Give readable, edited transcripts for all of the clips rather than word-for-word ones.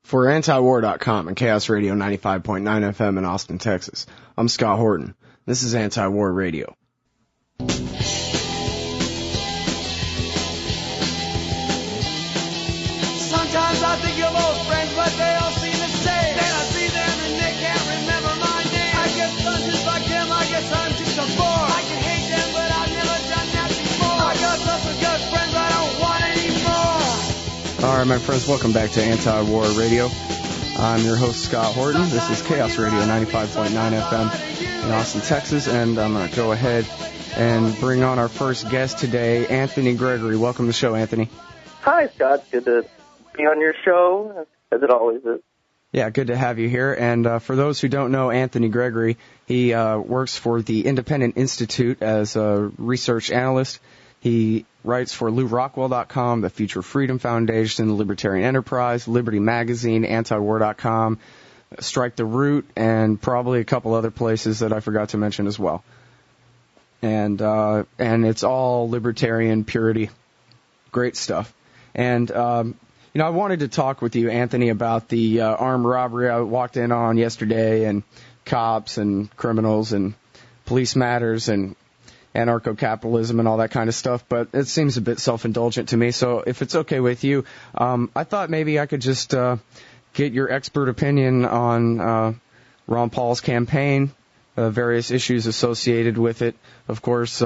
For antiwar.com and Chaos Radio 95.9 FM in Austin, Texas, I'm Scott Horton. This is Anti-War Radio. Sometimes I think of old friends, but they all seem the same. Then I see them and they can't remember my name. I guess I'm just like them, I guess I'm just a bore. I can hate them, but I've never done that before. I got lots of good friends, I don't want any more. All right, my friends, welcome back to Anti-War Radio. I'm your host, Scott Horton. This is Chaos Radio 95.9 FM in Austin, Texas, and I'm going to go ahead and bring on our first guest today, Anthony Gregory. Welcome to the show, Anthony. Hi, Scott. Good to be on your show, as it always is. Yeah, good to have you here. And for those who don't know Anthony Gregory, he works for the Independent Institute as a research analyst. He writes for LouRockwell.com, the Future Freedom Foundation, the Libertarian Enterprise, Liberty Magazine, Antiwar.com, Strike the Root, and probably a couple other places that I forgot to mention as well. And it's all libertarian purity. Great stuff. And, I wanted to talk with you, Anthony, about the armed robbery I walked in on yesterday, and cops and criminals and police matters and anarcho-capitalism and all that kind of stuff, but it seems a bit self-indulgent to me. So if it's okay with you, I thought maybe I could just get your expert opinion on Ron Paul's campaign, various issues associated with it. Of course,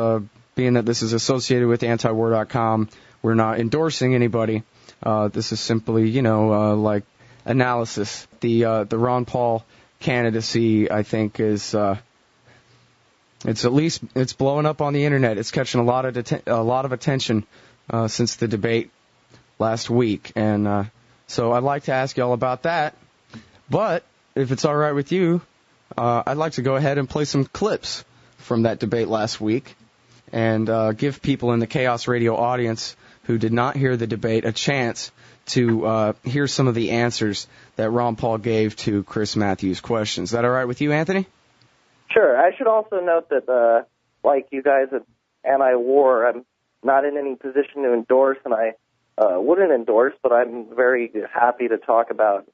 being that this is associated with antiwar.com, we're not endorsing anybody. This is simply, like analysis. The Ron Paul candidacy, I think, is it's blowing up on the internet. It's catching a lot of attention since the debate last week, and so I'd like to ask you all about that. But if it's all right with you, I'd like to go ahead and play some clips from that debate last week and give people in the Chaos Radio audience who did not hear the debate a chance to hear some of the answers that Ron Paul gave to Chris Matthews' questions. Is that all right with you, Anthony? Sure. I should also note that, like you guys at Anti-War, I'm not in any position to endorse, and I wouldn't endorse, but I'm very happy to talk about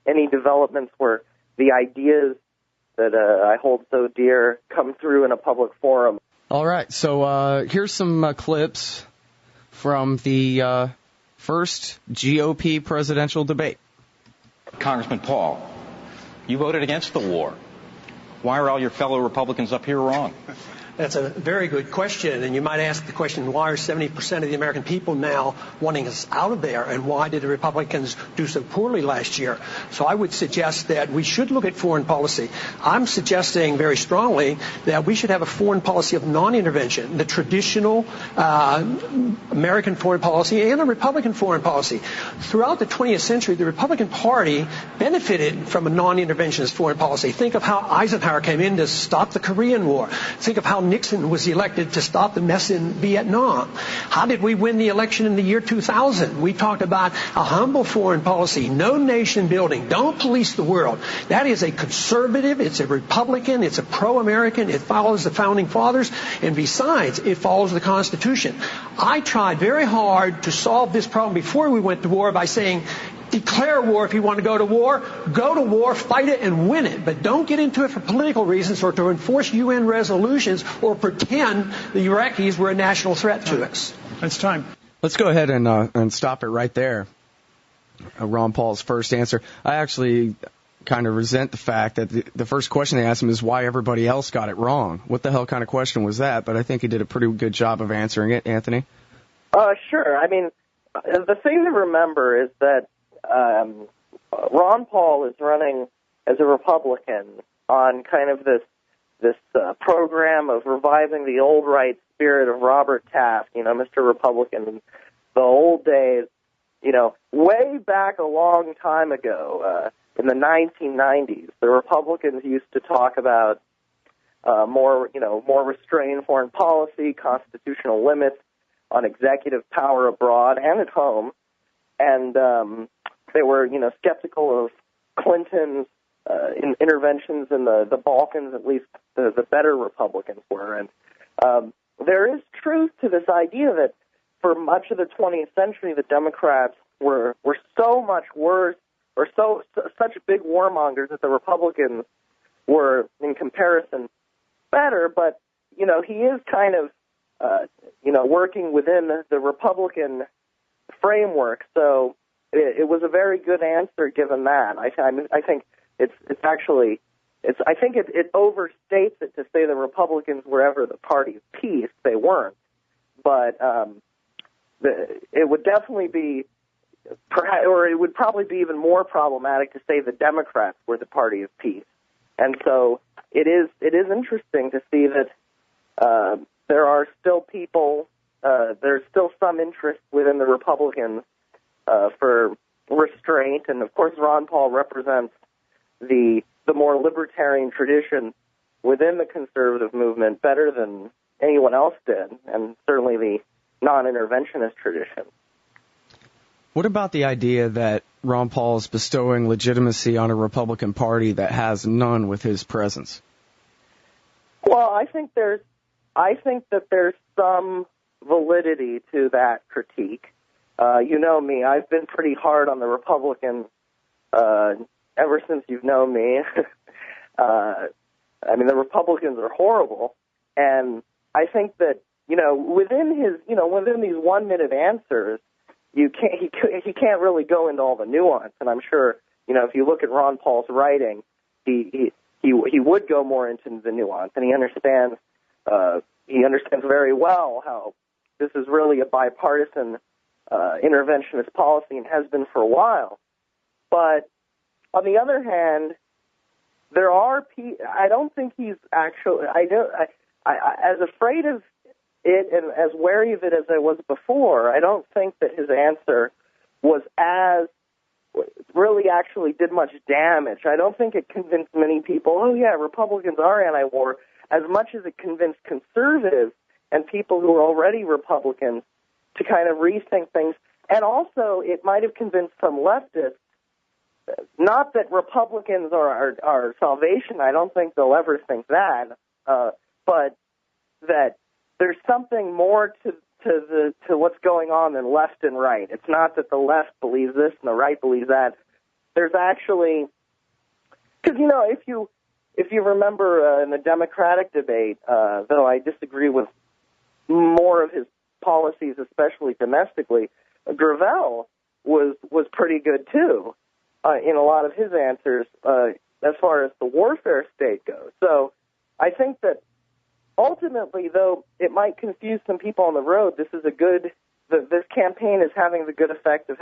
any developments where the ideas that I hold so dear come through in a public forum. All right. So here's some clips from the first GOP presidential debate. Congressman Paul, you voted against the war. Why are all your fellow Republicans up here wrong? That's a very good question, and you might ask the question, why are 70% of the American people now wanting us out of there, and why did the Republicans do so poorly last year? So I would suggest that we should look at foreign policy. I'm suggesting very strongly that we should have a foreign policy of non-intervention, the traditional American foreign policy and a Republican foreign policy. Throughout the 20th century, the Republican Party benefited from a non-interventionist foreign policy. Think of how Eisenhower came in to stop the Korean War. Think of how Nixon was elected to stop the mess in Vietnam. How did we win the election in the year 2000? We talked about a humble foreign policy, no nation building, don't police the world. That is a conservative, it's a Republican, it's a pro-American, it follows the Founding Fathers, and besides, it follows the Constitution. I tried very hard to solve this problem before we went to war by saying, declare war if you want to go to war, fight it, and win it. But don't get into it for political reasons or to enforce UN resolutions or pretend the Iraqis were a national threat to us. It's time. Let's go ahead and stop it right there. Ron Paul's first answer. I actually kind of resent the fact that the first question they asked him is why everybody else got it wrong. What the hell kind of question was that? But I think he did a pretty good job of answering it, Anthony. Sure. I mean, the thing to remember is that Ron Paul is running as a Republican on kind of this program of reviving the old right spirit of Robert Taft, Mr. Republican, in the old days, way back a long time ago, in the 1990s, the Republicans used to talk about more restrained foreign policy, constitutional limits on executive power abroad and at home, and they were, skeptical of Clinton's interventions in the Balkans. At least the better Republicans were. And there is truth to this idea that for much of the 20th century, the Democrats were so much worse such big warmongers that the Republicans were, in comparison, better. But, you know, he is kind of, working within the Republican framework. So it was a very good answer given that. I think it overstates it to say the Republicans were ever the party of peace. They weren't. But it would definitely be, it would probably be even more problematic to say the Democrats were the party of peace. And so it is interesting to see that there are still people, there's still some interest within the Republicans for restraint. And, of course, Ron Paul represents the more libertarian tradition within the conservative movement better than anyone else did, and certainly the non-interventionist tradition. What about the idea that Ron Paul is bestowing legitimacy on a Republican Party that has none with his presence? Well, I think that there's some validity to that critique. You know me, I've been pretty hard on the Republicans ever since you've known me. I mean, the Republicans are horrible, and I think that, within these 1-minute answers, he can't really go into all the nuance. And I'm sure, if you look at Ron Paul's writing, he would go more into the nuance, and he understands very well how this is really a bipartisan interventionist policy and has been for a while. But on the other hand, there are I don't think he's actually. As afraid of it and as wary of it as I was before, I don't think that his answer was really actually did much damage. I don't think it convinced many people, oh yeah, Republicans are anti-war, as much as it convinced conservatives and people who are already Republicans to kind of rethink things. And also, it might have convinced some leftists, not that Republicans are our salvation, I don't think they'll ever think that, but that there's something more to what's going on than left and right. It's not that the left believes this and the right believes that. There's actually, because if you remember in the Democratic debate, though I disagree with more of his policies, especially domestically, Gravel was pretty good too in a lot of his answers as far as the warfare state goes. So I think that ultimately, though it might confuse some people on the road, this campaign is having the good effect of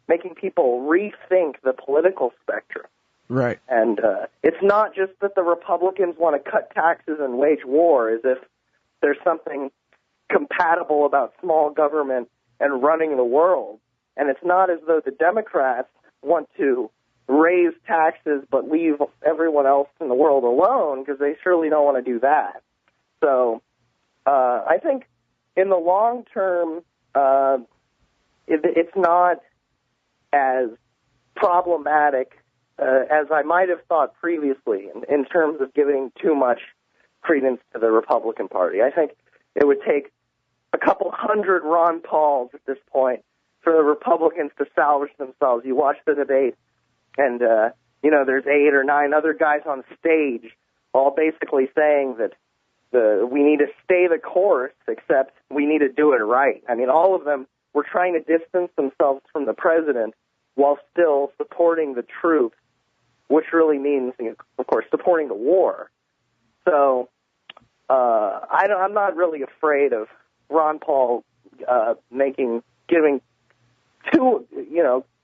making people rethink the political spectrum. Right. And it's not just that the Republicans want to cut taxes and wage war as if there's something compatible about small government and running the world. And it's not as though the Democrats want to raise taxes but leave everyone else in the world alone, because they surely don't want to do that. So I think in the long term, it's not as problematic as I might have thought previously in terms of giving too much credence to the Republican Party. I think it would take a couple hundred Ron Pauls at this point for the Republicans to salvage themselves. You watch the debate, and there's 8 or 9 other guys on stage, all basically saying that we need to stay the course, except we need to do it right. I mean, all of them were trying to distance themselves from the president while still supporting the troops, which really means, of course, supporting the war. So I'm not really afraid of Ron Paul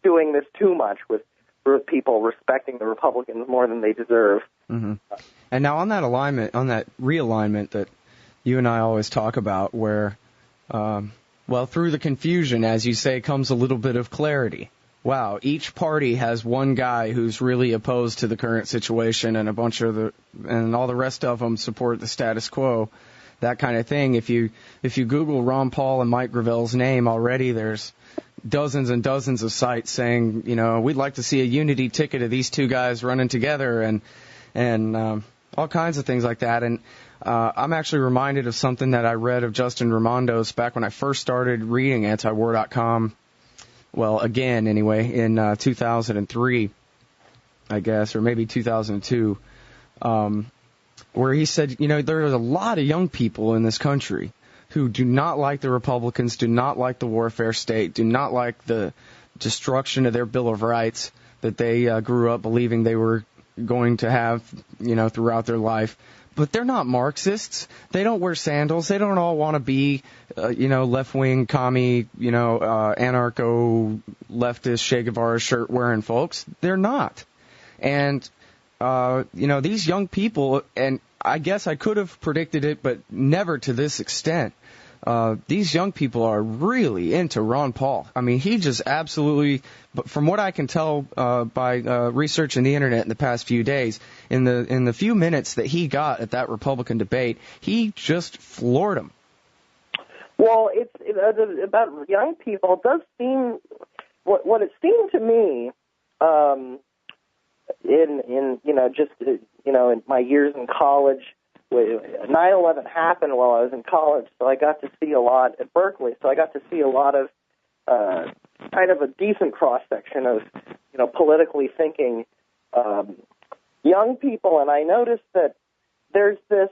doing this too much with people respecting the Republicans more than they deserve. Mm-hmm. And now on that realignment that you and I always talk about, where, through the confusion, as you say, comes a little bit of clarity. Wow, each party has one guy who's really opposed to the current situation, and and all the rest of them support the status quo, that kind of thing. If you Google Ron Paul and Mike Gravel's name already, there's dozens and dozens of sites saying, we'd like to see a unity ticket of these two guys running together, and all kinds of things like that. And I'm actually reminded of something that I read of Justin Raimondo's back when I first started reading antiwar.com well, again anyway, in 2003, I guess, or maybe 2002, where he said, there's a lot of young people in this country who do not like the Republicans, do not like the warfare state, do not like the destruction of their Bill of Rights that they grew up believing they were going to have, throughout their life. But they're not Marxists. They don't wear sandals. They don't all want to be, left-wing, commie, anarcho, leftist, Che Guevara shirt-wearing folks. They're not. And, these young people, and I guess I could have predicted it, but never to this extent. These young people are really into Ron Paul. I mean, he just absolutely, but from what I can tell by researching the internet in the past few days, in the few minutes that he got at that Republican debate, he just floored them. Well, it's about young people. It does seem what it seemed to me in my years in college. 9/11 happened while I was in college, so I got to see a lot at Berkeley. So I got to see a lot of kind of a decent cross section of politically thinking young people, and I noticed that there's this.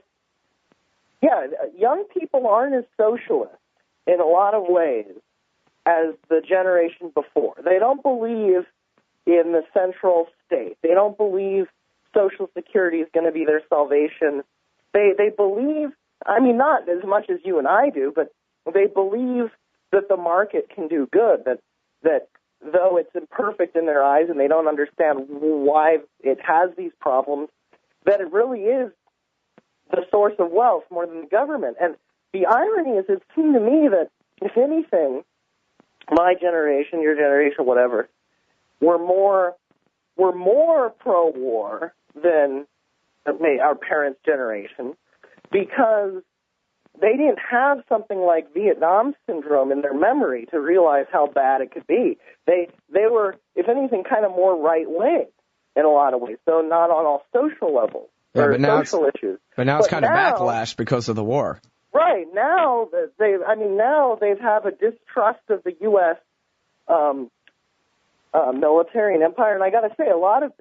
Yeah, young people aren't as socialist in a lot of ways as the generation before. They don't believe in the central state. They don't believe Social Security is going to be their salvation. They believe, I mean, not as much as you and I do, but they believe that the market can do good, that though it's imperfect in their eyes and they don't understand why it has these problems, that it really is the source of wealth more than the government. And the irony is, it seemed to me that, if anything, my generation, your generation, whatever, were more pro-war than our parents' generation, because they didn't have something like Vietnam syndrome in their memory to realize how bad it could be. They were, if anything, kind of more right-wing in a lot of ways, though not on all social levels or social issues. But now it's kind of backlash because of the war. Right. Now they have a distrust of the U.S. Military and empire, and I got to say, a lot of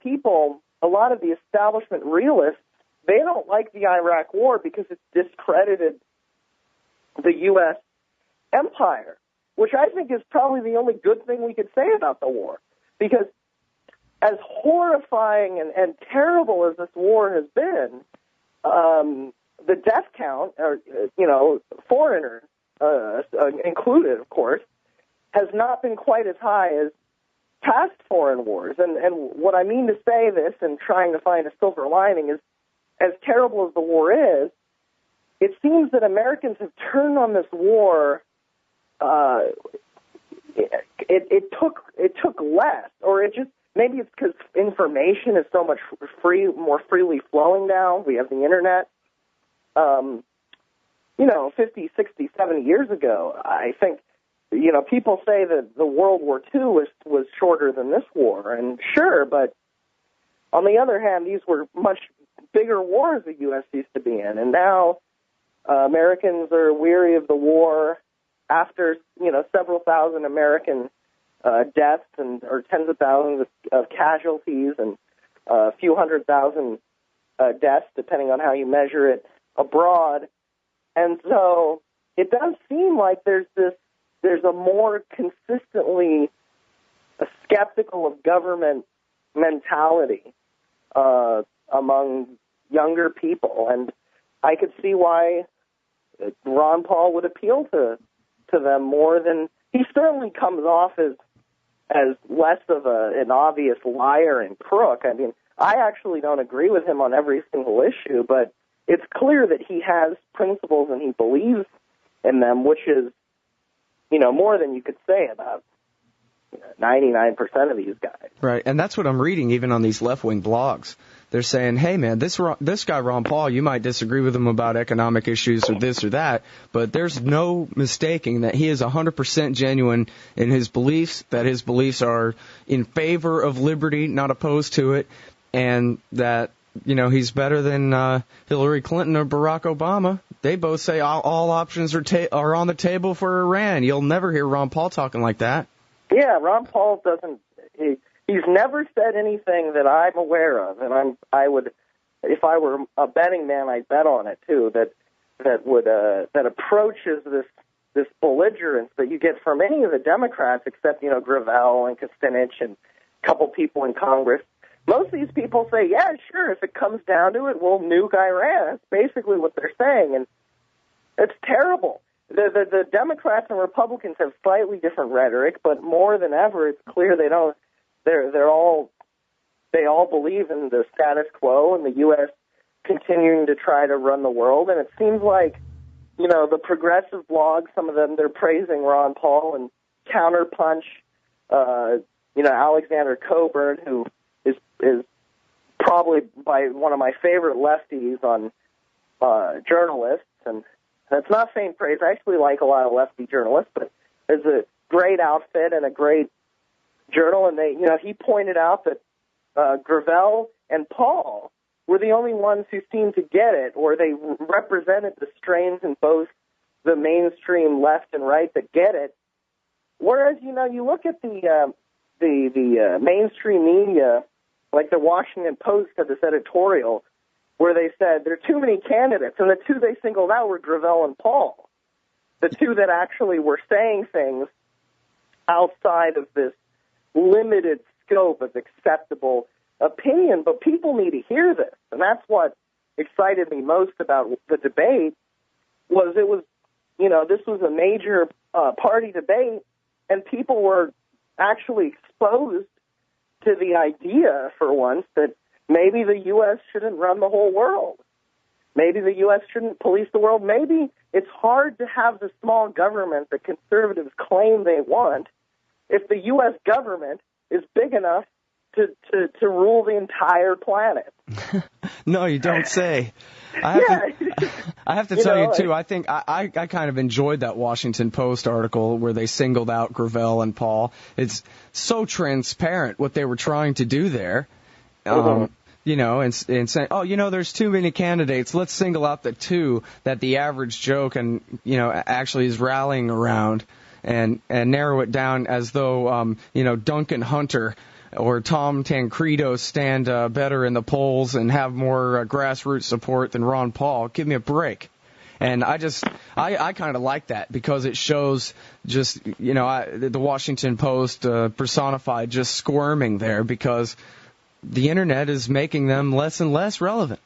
the establishment realists, they don't like the Iraq war because it's discredited the U.S. empire, which I think is probably the only good thing we could say about the war. Because as horrifying and terrible as this war has been, the death count, foreigners included, of course, has not been quite as high as past foreign wars. And what I mean to say this, and trying to find a silver lining, is as terrible as the war is, it seems that Americans have turned on this war. It took less, or it just, maybe it's because information is so much more freely flowing now. We have the internet. 50, 60, 70 years ago, I think, people say that the World War II was shorter than this war, and sure, but on the other hand, these were much bigger wars the U.S. used to be in, and now Americans are weary of the war after, several thousand American deaths or tens of thousands of casualties and a few 100,000 deaths, depending on how you measure it, abroad. And so it does seem like there's a more consistently skeptical of government mentality among younger people, and I could see why Ron Paul would appeal to them more than he certainly comes off as less of an obvious liar and crook. I mean, I actually don't agree with him on every single issue, but it's clear that he has principles and he believes in them, which is, more than you could say about 99% of these guys. Right, and that's what I'm reading even on these left-wing blogs. They're saying, hey, man, this guy, Ron Paul, you might disagree with him about economic issues or this or that, but there's no mistaking that he is 100% genuine in his beliefs, that his beliefs are in favor of liberty, not opposed to it, and that, he's better than Hillary Clinton or Barack Obama. They both say all options are on the table for Iran. You'll never hear Ron Paul talking like that. Yeah, Ron Paul doesn't. He's never said anything that I'm aware of, and I would, if I were a betting man, I'd bet on it too. That approaches this belligerence that you get from any of the Democrats, except Gravel and Kucinich and a couple people in Congress. Most of these people say, yeah, sure, if it comes down to it, we'll nuke Iran. That's basically what they're saying, and it's terrible. The Democrats and Republicans have slightly different rhetoric, but more than ever, it's clear they don't. They all believe in the status quo and the U.S. continuing to try to run the world. And it seems like, the progressive blogs, some of them, they're praising Ron Paul, and Counterpunch, Alexander Coburn, who is probably by one of my favorite lefties on journalists, and that's not faint praise. I actually like a lot of lefty journalists, but it's a great outfit and a great journal, and he pointed out that Gravel and Paul were the only ones who seemed to get it, or they represented the strains in both the mainstream left and right that get it. Whereas, you look at the mainstream media, like the Washington Post had this editorial where they said there are too many candidates, and the two they singled out were Gravel and Paul, the two that actually were saying things outside of this limited scope of acceptable opinion. But people need to hear this, and that's what excited me most about the debate. This was a major party debate, and people were actually exposed to the idea, for once, that maybe the U.S. shouldn't run the whole world. Maybe the U.S. shouldn't police the world. Maybe it's hard to have the small government that conservatives claim they want if the U.S. government is big enough to rule the entire planet. No, you don't say. I have to tell you, too, I think I kind of enjoyed that Washington Post article where they singled out Gravel and Paul. It's so transparent what they were trying to do there. And saying, there's too many candidates. Let's single out the two that the average Joe can, actually is rallying around and narrow it down as though, Duncan Hunter or Tom Tancredo stand better in the polls and have more grassroots support than Ron Paul. Give me a break. And I kind of like that because it shows just, the Washington Post personified just squirming there because the Internet is making them less and less relevant.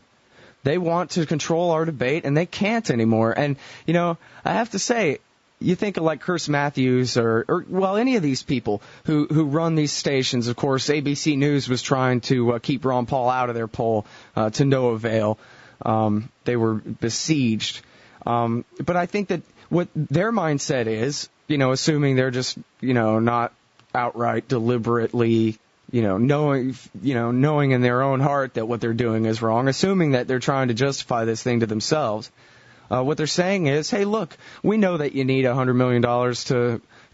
They want to control our debate, and they can't anymore. And, I have to say, you think of like Chris Matthews or any of these people who run these stations. Of course, ABC News was trying to keep Ron Paul out of their poll to no avail. They were besieged. But I think that what their mindset is, assuming they're just, not outright deliberately, knowing in their own heart that what they're doing is wrong, assuming that they're trying to justify this thing to themselves. What they're saying is, hey, look, we know that you need $100 million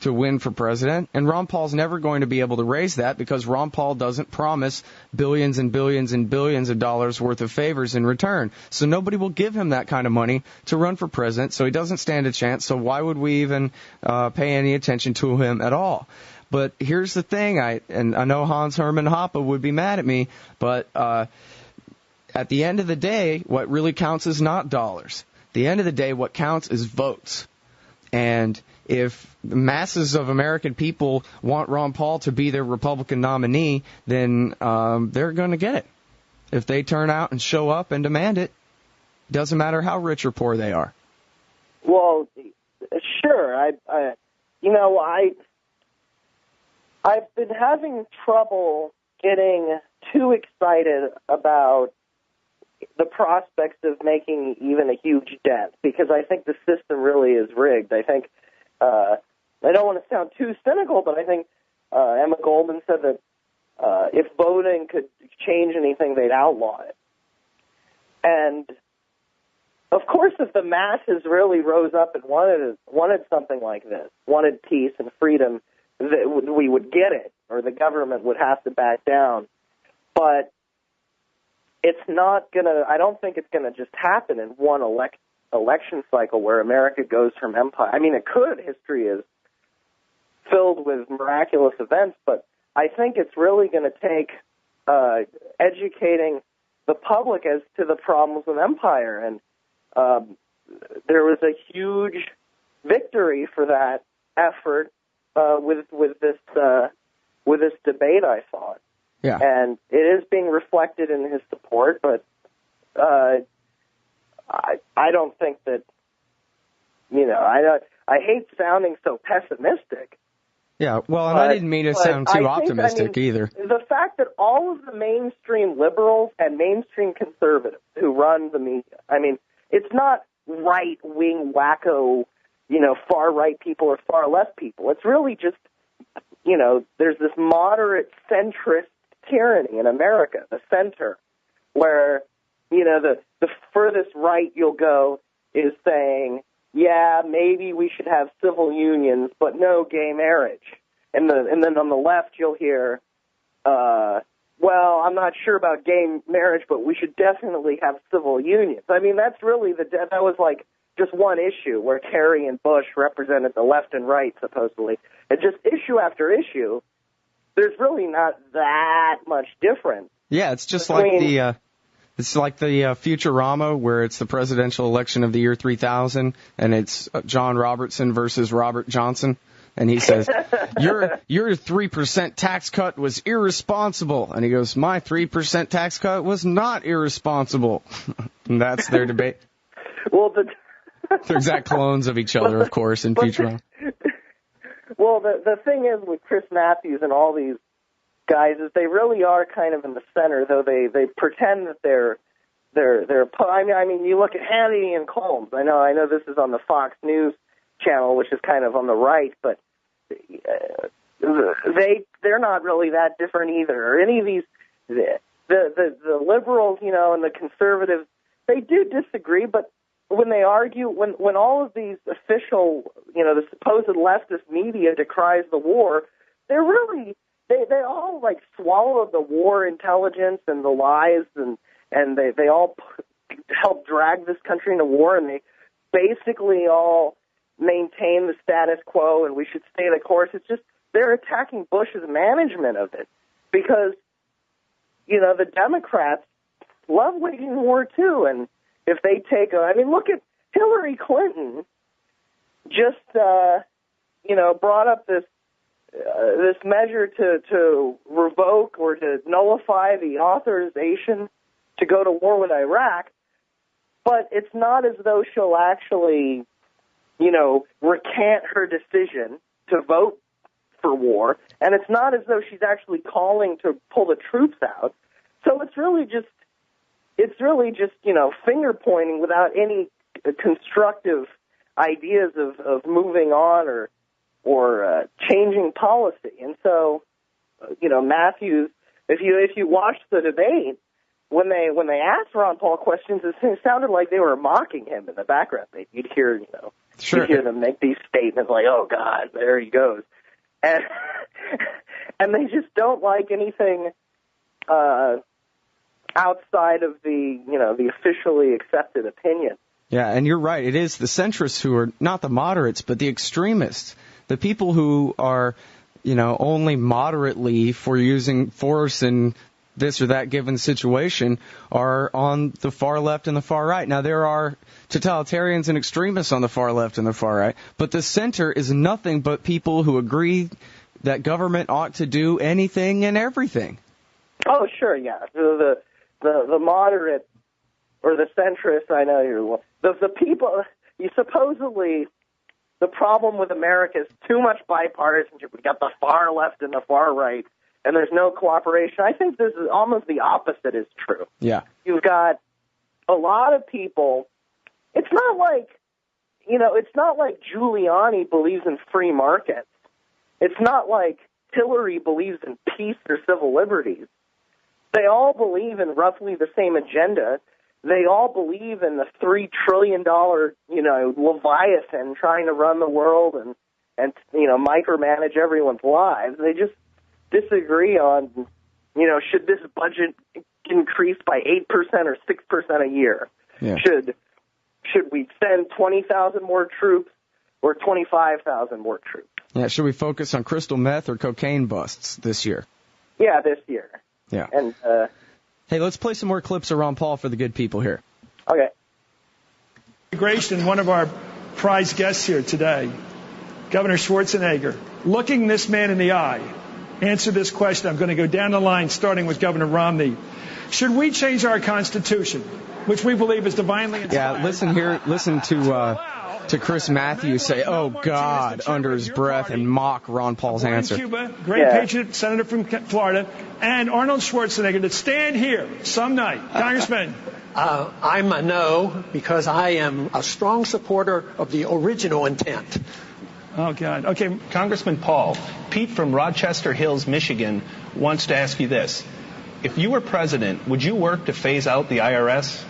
to win for president, and Ron Paul's never going to be able to raise that because Ron Paul doesn't promise billions and billions and billions of dollars worth of favors in return. So nobody will give him that kind of money to run for president, so he doesn't stand a chance. So why would we even pay any attention to him at all? But here's the thing, I know Hans Hermann Hoppe would be mad at me, but at the end of the day, what really counts is not dollars. At the end of the day, what counts is votes. And if the masses of American people want Ron Paul to be their Republican nominee, then they're going to get it. If they turn out and show up and demand it, doesn't matter how rich or poor they are. Well, sure. I've been having trouble getting too excited about the prospects of making even a huge dent because I think the system really is rigged. I think, I don't want to sound too cynical, but I think Emma Goldman said that if voting could change anything, they'd outlaw it. And, of course, if the masses really rose up and wanted something like this, wanted peace and freedom, we would get it, or the government would have to back down. But it's not going to, I don't think it's going to just happen in one election cycle where America goes from empire. I mean, it could. History is filled with miraculous events, but I think it's really going to take educating the public as to the problems of empire. And there was a huge victory for that effort with this debate, I thought. Yeah. And it is being reflected in his support, but I don't think that, I hate sounding so pessimistic. Yeah, well, and I didn't mean to sound too optimistic either. The fact that all of the mainstream liberals and mainstream conservatives who run the media, it's not right-wing wacko, far-right people or far-left people. It's really just, there's this moderate centrist tyranny in America, the center, where, the furthest right you'll go is saying, yeah, maybe we should have civil unions, but no gay marriage. And then on the left you'll hear, well, I'm not sure about gay marriage, but we should definitely have civil unions. That's really that was like just one issue where Kerry and Bush represented the left and right, supposedly. And just issue after issue, there's really not that much difference. Yeah, it's just like the Futurama, where it's the presidential election of the year 3000, and it's John Robertson versus Robert Johnson, and he says, your 3% tax cut was irresponsible, and he goes, my 3% tax cut was not irresponsible. And that's their debate. Well, they're exact clones of each other, of course, in Futurama. Well, the thing is with Chris Matthews and all these guys is they really are kind of in the center, though they pretend that they're you look at Hannity and Colmes. I know this is on the Fox News channel, which is kind of on the right, but they're not really that different either. Or any of these the liberals, and the conservatives, they do disagree, but when they argue, when all of these official, the supposed leftist media decries the war, they're really they all like swallow the war intelligence and the lies, and they all help drag this country into war, and they basically all maintain the status quo and we should stay the course. It's just they're attacking Bush's management of it because, the Democrats love waging war too, and if they take look at Hillary Clinton just, brought up this measure to revoke or to nullify the authorization to go to war with Iraq, but it's not as though she'll actually, recant her decision to vote for war, and it's not as though she's actually calling to pull the troops out. So it's really just finger pointing without any constructive ideas of moving on or changing policy. And so, Matthews, if you watch the debate, when they asked Ron Paul questions, it sounded like they were mocking him in the background. You'd hear, sure. You'd hear them make these statements like, "Oh God, there he goes," and they just don't like anything outside of the officially accepted opinion. Yeah, and you're right. It is the centrists who are not the moderates, but the extremists, the people who are, only moderately for using force in this or that given situation are on the far left and the far right. Now, there are totalitarians and extremists on the far left and the far right, but the center is nothing but people who agree that government ought to do anything and everything. Oh, sure, yeah. The moderate or the centrist, I know you're the people. You supposedly the problem with America is too much bipartisanship. We got the far left and the far right, and there's no cooperation. I think this is almost the opposite is true. Yeah, you've got a lot of people. It's not like Giuliani believes in free markets. It's not like Hillary believes in peace or civil liberties. They all believe in roughly the same agenda. They all believe in the $3 trillion, Leviathan trying to run the world and micromanage everyone's lives. They just disagree on, should this budget increase by 8% or 6% a year? Yeah. Should we send 20,000 more troops or 25,000 more troops? Yeah, should we focus on crystal meth or cocaine busts this year? Yeah, this year. Yeah. And hey, let's play some more clips of Ron Paul for the good people here. Okay. Immigration, one of our prize guests here today, Governor Schwarzenegger, looking this man in the eye, answer this question. I'm going to go down the line, starting with Governor Romney. Should we change our Constitution, which we believe is divinely inspired? Yeah, listen here. Listen to Chris Matthews say, "Oh God," under his breath and mock Ron Paul's answer. Cuba, great patriot, senator from Florida, and Arnold Schwarzenegger to stand here some night. Congressman. I'm a no because I am a strong supporter of the original intent. Oh, God. Okay. Congressman Paul, Pete from Rochester Hills, Michigan, wants to ask you this. If you were president, would you work to phase out the IRS?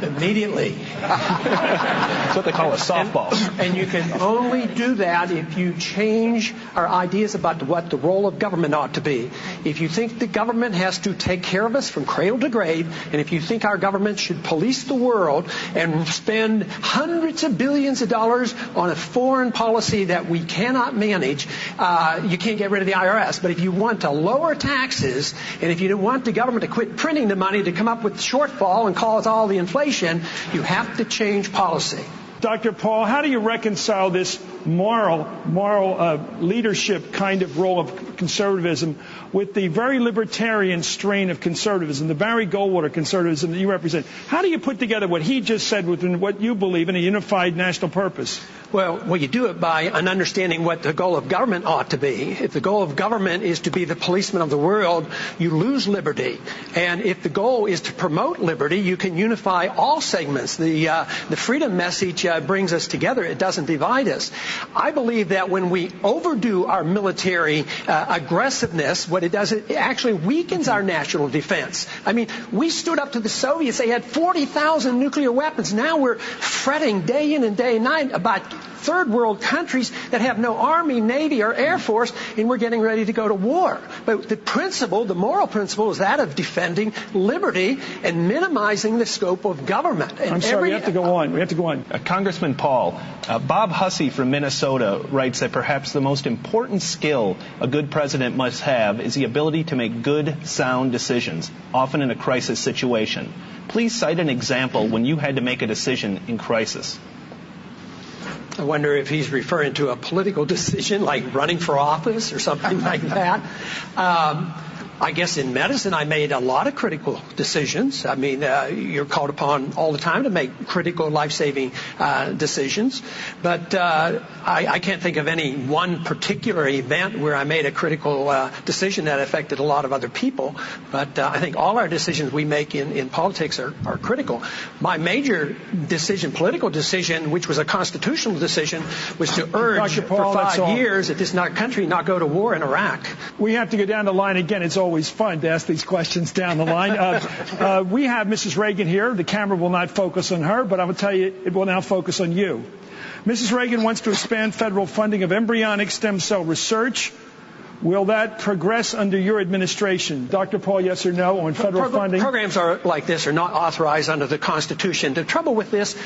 Immediately. That's what they call a softball. And you can only do that if you change our ideas about what the role of government ought to be. If you think the government has to take care of us from cradle to grave, and if you think our government should police the world and spend hundreds of billions of dollars on a foreign policy that we cannot manage, you can't get rid of the IRS. But if you want to lower taxes, and if you want the government to quit printing the money to come up with the shortfall and cause all the inflation, you have to change policy. Dr. Paul, how do you reconcile this moral leadership kind of role of conservatism with the very libertarian strain of conservatism, the Barry Goldwater conservatism that you represent? How do you put together what he just said with what you believe in a unified national purpose? Well, you do it by an understanding what the goal of government ought to be. If the goal of government is to be the policeman of the world, you lose liberty. And if the goal is to promote liberty, you can unify all segments. The freedom message brings us together. It doesn't divide us. I believe that when we overdo our military aggressiveness, what it does, it actually weakens our national defense. I mean, we stood up to the Soviets. They had 40,000 nuclear weapons. Now we're fretting day in and day night about third world countries that have no army, navy, or air force, and we're getting ready to go to war. But the principle, the moral principle, is that of defending liberty and minimizing the scope of government. And I'm sorry, we have to go on. We have to go on. Congressman Paul, Bob Hussey from Minnesota writes that perhaps the most important skill a good president must have is the ability to make good, sound decisions, often in a crisis situation. Please cite an example when you had to make a decision in crisis. I wonder if he's referring to a political decision like running for office or something like that. I guess in medicine I made a lot of critical decisions. I mean, you're called upon all the time to make critical life-saving decisions. But I can't think of any one particular event where I made a critical decision that affected a lot of other people. But I think all our decisions we make in politics are critical. My major decision, political decision, which was a constitutional decision, was to urge Dr. Paul, for 5 years that this country not go to war in Iraq. We have to go down the line again. It's always fun to ask these questions down the line. We have Mrs. Reagan here. The camera will not focus on her, but I will tell you it will now focus on you. Mrs. Reagan wants to expand federal funding of embryonic stem cell research. Will that progress under your administration? Dr. Paul, yes or no on federal funding? Programs like this are not authorized under the Constitution. The trouble with this,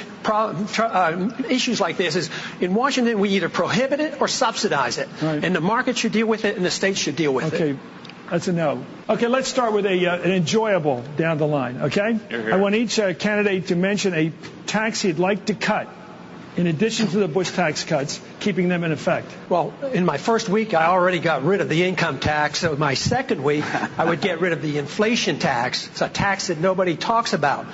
issues like this is, in Washington, we either prohibit it or subsidize it. Right. And the market should deal with it and the states should deal with it. Okay. That's a no. Okay, let's start with an enjoyable down the line, okay? I want each candidate to mention a tax he'd like to cut in addition to the Bush tax cuts, keeping them in effect. Well, in my first week, I already got rid of the income tax. So my second week, I would get rid of the inflation tax. It's a tax that nobody talks about.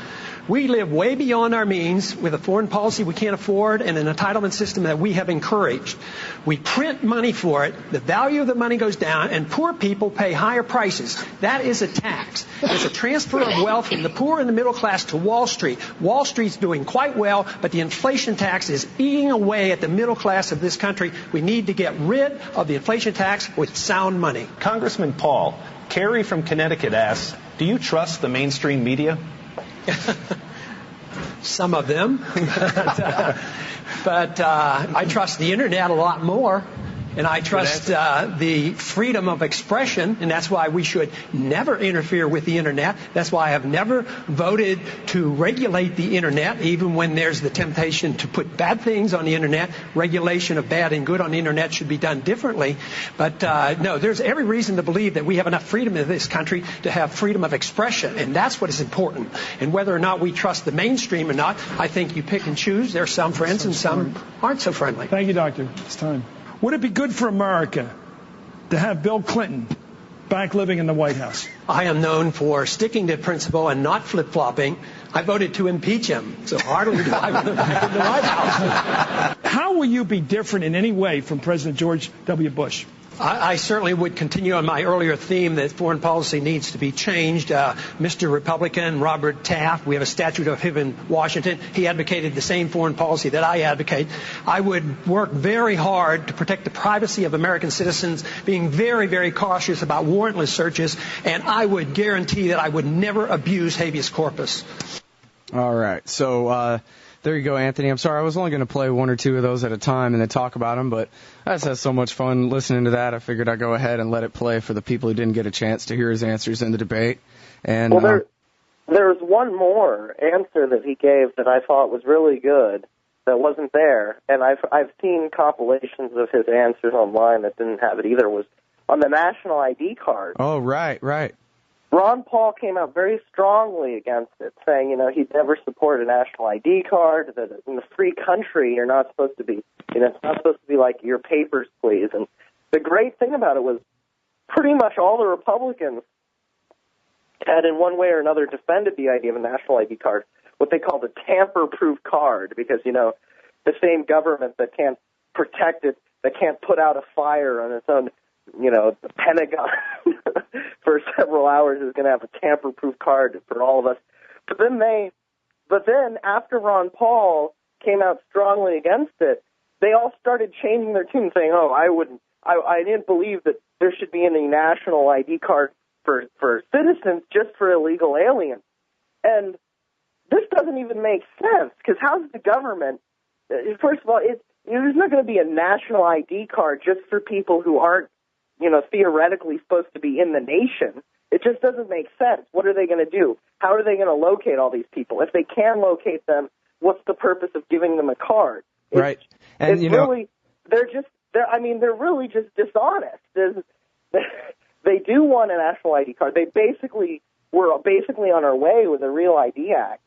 We live way beyond our means with a foreign policy we can't afford and an entitlement system that we have encouraged. We print money for it, the value of the money goes down, and poor people pay higher prices. That is a tax. It's a transfer of wealth from the poor and the middle class to Wall Street. Wall Street's doing quite well, but the inflation tax is eating away at the middle class of this country. We need to get rid of the inflation tax with sound money. Congressman Paul, Carrie from Connecticut asks, do you trust the mainstream media? Some of them, but I trust the internet a lot more. And I trust the freedom of expression, and that's why we should never interfere with the Internet. That's why I have never voted to regulate the Internet, even when there's the temptation to put bad things on the Internet. Regulation of bad and good on the Internet should be done differently. But no, there's every reason to believe that we have enough freedom in this country to have freedom of expression, and that's what is important. And whether or not we trust the mainstream or not, I think you pick and choose. There are some friends and some aren't so friendly. Thank you, Doctor. It's time. Would it be good for America to have Bill Clinton back living in the White House? I am known for sticking to principle and not flip-flopping. I voted to impeach him, so hardly do I want him back in the White House. How will you be different in any way from President George W. Bush? I certainly would continue on my earlier theme that foreign policy needs to be changed. Mr. Republican, Robert Taft, we have a statue of him in Washington. He advocated the same foreign policy that I advocate. I would work very hard to protect the privacy of American citizens, being very, very cautious about warrantless searches, and I would guarantee that I would never abuse habeas corpus. All right. So, there you go, Anthony. I'm sorry, I was only going to play one or two of those at a time and then talk about them, but I just had so much fun listening to that, I figured I'd go ahead and let it play for the people who didn't get a chance to hear his answers in the debate. And well, there's one more answer that he gave that I thought was really good that wasn't there, and I've seen compilations of his answers online that didn't have it either, was on the national ID card. Oh, right. Ron Paul came out very strongly against it, saying, he'd never support a national ID card, that in the free country you're not supposed to be, it's not supposed to be like your papers, please. And the great thing about it was pretty much all the Republicans had in one way or another defended the idea of a national ID card, what they called a tamper-proof card, because, the same government that can't protect it, that can't put out a fire on its own, the Pentagon for several hours is going to have a tamper-proof card for all of us. But then after Ron Paul came out strongly against it, they all started changing their tune, saying, I didn't believe that there should be any national ID card for citizens, just for illegal aliens. And this doesn't even make sense, because how's the government, first of all, there's not going to be a national ID card just for people who aren't, theoretically supposed to be in the nation. It just doesn't make sense. What are they going to do? How are they going to locate all these people? If they can locate them, what's the purpose of giving them a card? Right. And they're really just dishonest. They do want a national ID card. We're basically on our way with the Real ID Act,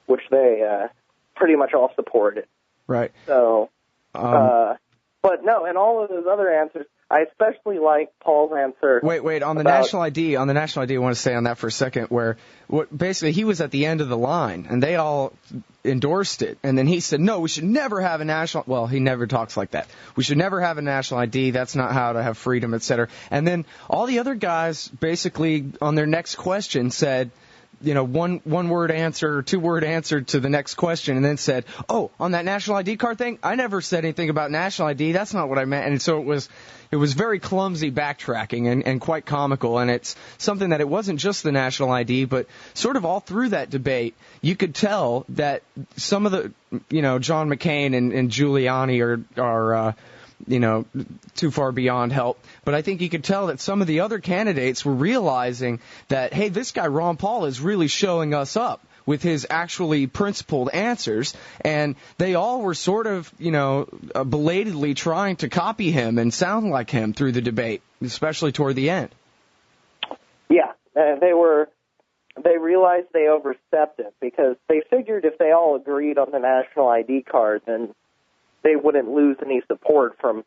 which they pretty much all supported. Right. So, but no, and all of those other answers, I especially like Paul's answer. Wait, on the national ID, I want to stay on that for a second, where basically he was at the end of the line, and they all endorsed it, and then he said, no, we should never have a national, well, he never talks like that. We should never have a national ID, that's not how to have freedom, etc. And then all the other guys basically on their next question said, one word answer or 2 word answer to the next question, and then said, oh, on that national ID card thing, I never said anything about national ID, that's not what I meant. And so it was very clumsy backtracking and quite comical, and it's something that it wasn't just the national ID, but sort of all through that debate, you could tell that some of the, John McCain and Giuliani are too far beyond help. But I think you could tell that some of the other candidates were realizing that, hey, this guy Ron Paul is really showing us up with his actually principled answers, and they all were sort of, belatedly trying to copy him and sound like him through the debate, especially toward the end. Yeah, they realized they overstepped it, because they figured if they all agreed on the national ID card, then they wouldn't lose any support from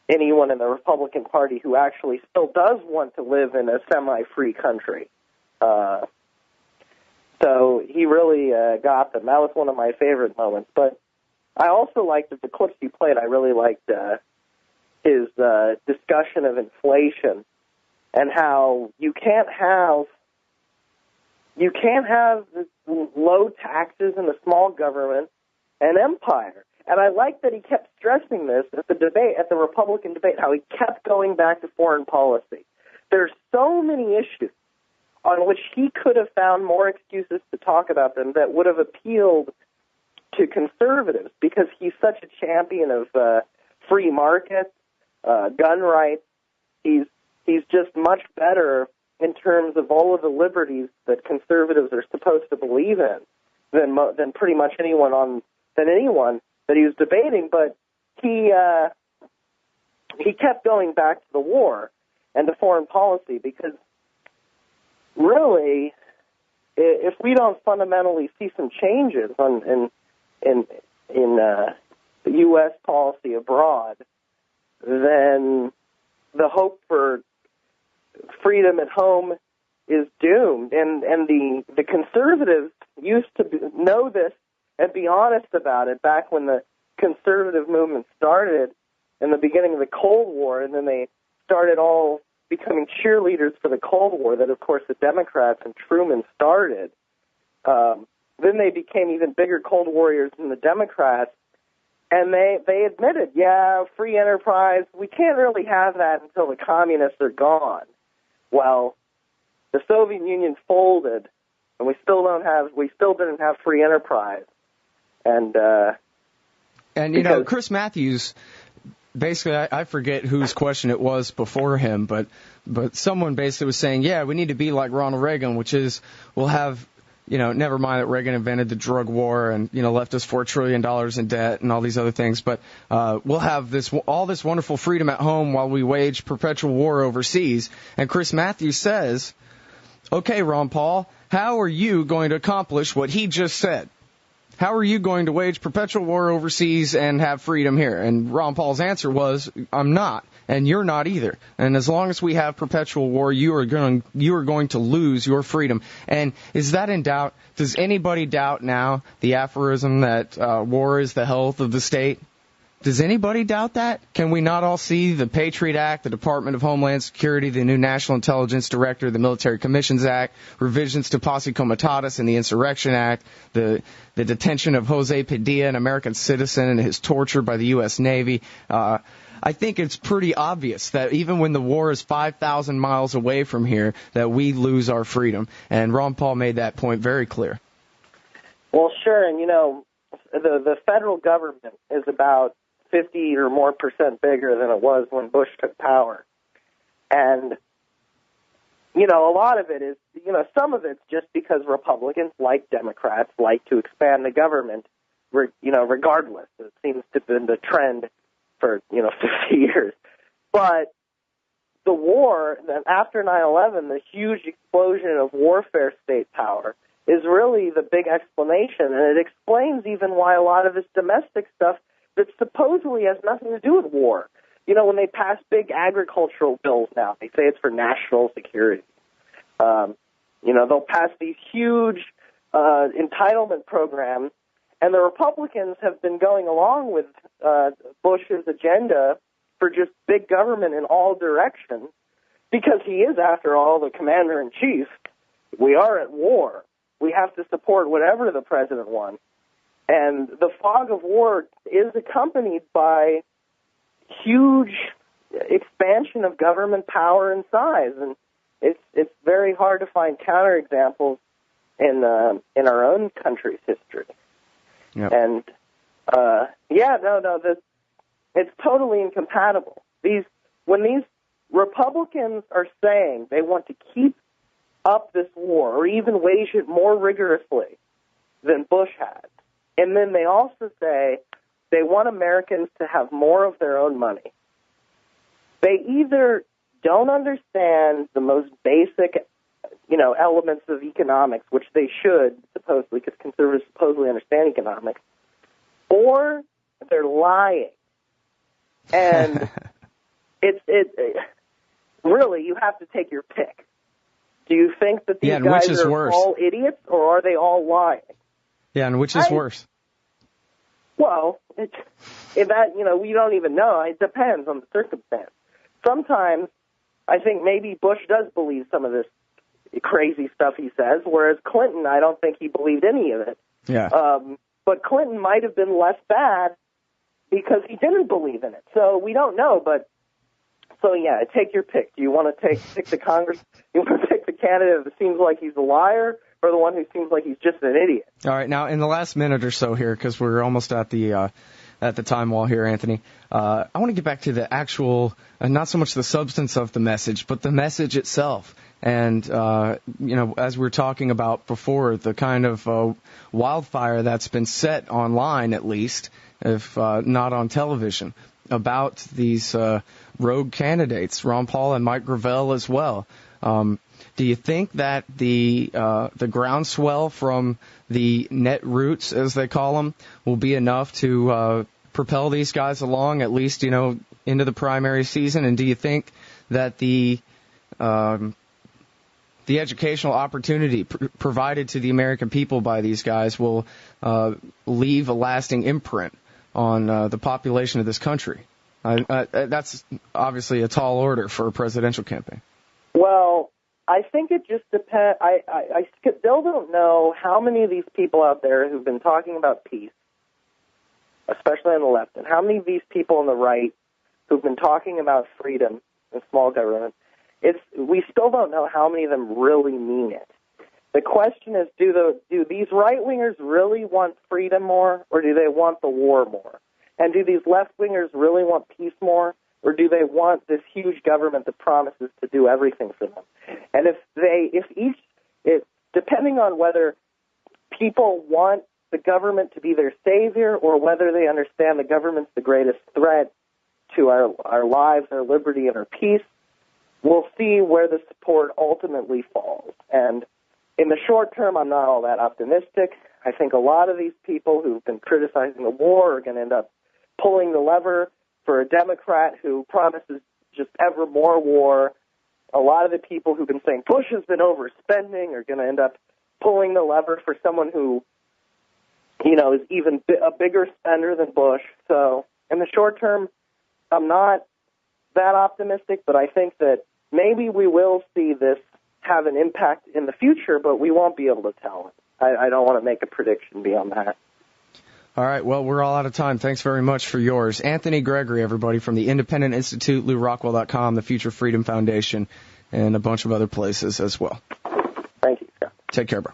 anyone in the Republican Party who actually still does want to live in a semi-free country. So he really got them. That was one of my favorite moments. But I also liked the clips he played. I really liked his discussion of inflation and how you can't have this low taxes and a small government and empire. And I like that he kept stressing this at the Republican debate, how he kept going back to foreign policy. There's so many issues on which he could have found more excuses to talk about them that would have appealed to conservatives, because he's such a champion of free markets, gun rights. He's just much better in terms of all of the liberties that conservatives are supposed to believe in than pretty much anyone that he was debating. But he kept going back to the war and to foreign policy because really, if we don't fundamentally see some changes in the U.S. policy abroad, then the hope for freedom at home is doomed. And the conservatives used to know this and be honest about it back when the conservative movement started in the beginning of the Cold War, and then they started all becoming cheerleaders for the Cold War that, of course, the Democrats and Truman started. Then they became even bigger Cold Warriors than the Democrats, and they admitted, yeah, free enterprise, we can't really have that until the communists are gone. Well, the Soviet Union folded, and we still didn't have free enterprise. And you know, Chris Matthews, basically, I forget whose question it was before him, but someone basically was saying, yeah, we need to be like Ronald Reagan, which is we'll have, you know, never mind that Reagan invented the drug war and, you know, left us $4 trillion in debt and all these other things, but we'll have all this wonderful freedom at home while we wage perpetual war overseas. And Chris Matthews says, okay, Ron Paul, how are you going to accomplish what he just said? How are you going to wage perpetual war overseas and have freedom here? And Ron Paul's answer was, I'm not, and you're not either. And as long as we have perpetual war, you are going to lose your freedom. And is that in doubt? Does anybody doubt now the aphorism that war is the health of the state? Does anybody doubt that? Can we not all see the Patriot Act, the Department of Homeland Security, the new National Intelligence Director, the Military Commissions Act, revisions to Posse Comitatus and the Insurrection Act, the detention of Jose Padilla, an American citizen, and his torture by the U.S. Navy? I think it's pretty obvious that even when the war is 5,000 miles away from here, that we lose our freedom. And Ron Paul made that point very clear. Well, sure, and you know, the federal government is about 50 or more % bigger than it was when Bush took power. And, you know, a lot of it is, you know, some of it's just because Republicans, like Democrats, like to expand the government, you know, regardless. It seems to have been the trend for, 50 years. But the war, after 9/11, the huge explosion of warfare state power is really the big explanation, and it explains even why a lot of this domestic stuff that supposedly has nothing to do with war. You know, when they pass big agricultural bills now, they say it's for national security. They'll pass these huge entitlement programs, and the Republicans have been going along with Bush's agenda for just big government in all directions because he is, after all, the commander-in-chief. We are at war. We have to support whatever the president wants. And the fog of war is accompanied by huge expansion of government power and size, and it's very hard to find counterexamples in our own country's history. Yep. And it's totally incompatible. When these Republicans are saying they want to keep up this war or even wage it more rigorously than Bush had, and then they also say they want Americans to have more of their own money, they either don't understand the most basic, elements of economics, which they should, supposedly, because conservatives supposedly understand economics, or they're lying. And really, you have to take your pick. Do you think that these guys are all idiots, or are they all lying? Yeah, and which is worse? Well, we don't even know. It depends on the circumstance. Sometimes I think maybe Bush does believe some of this crazy stuff he says, whereas Clinton, I don't think he believed any of it. Yeah. But Clinton might have been less bad because he didn't believe in it. So we don't know, take your pick. Do you want to pick the Congress? You want to pick the candidate that seems like he's a liar, or the one who seems like he's just an idiot? All right. Now, in the last minute or so here, because we're almost at the at the time while here, Anthony. I want to get back to the actual, not so much the substance of the message, but the message itself. And, as we were talking about before, the kind of wildfire that's been set online, at least, if not on television, about these rogue candidates, Ron Paul and Mike Gravel as well. Do you think that the groundswell from the net roots, as they call them, will be enough to propel these guys along, at least, into the primary season? And do you think that the educational opportunity provided to the American people by these guys will leave a lasting imprint on the population of this country? That's obviously a tall order for a presidential campaign. Well, I think it just depends. I still don't know how many of these people out there who've been talking about peace, especially on the left, and how many of these people on the right who've been talking about freedom and small government, we still don't know how many of them really mean it. The question is, do these right-wingers really want freedom more, or do they want the war more? And do these left-wingers really want peace more, or do they want this huge government that promises to do everything for them? And depending on whether people want the government to be their savior or whether they understand the government's the greatest threat to our lives, our liberty, and our peace, we'll see where the support ultimately falls. And in the short term, I'm not all that optimistic. I think a lot of these people who've been criticizing the war are going to end up pulling the lever for a Democrat who promises just ever more war. A lot of the people who've been saying Bush has been overspending are going to end up pulling the lever for someone who, is even a bigger spender than Bush. So in the short term, I'm not that optimistic, but I think that maybe we will see this have an impact in the future, but we won't be able to tell. I don't want to make a prediction beyond that. All right, well, we're all out of time. Thanks very much for yours. Anthony Gregory, everybody, from the Independent Institute, LouRockwell.com, the Future Freedom Foundation, and a bunch of other places as well. Thank you, Scott. Take care, bro.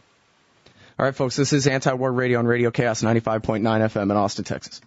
All right, folks, this is Anti-War Radio on Radio Chaos 95.9 FM in Austin, Texas.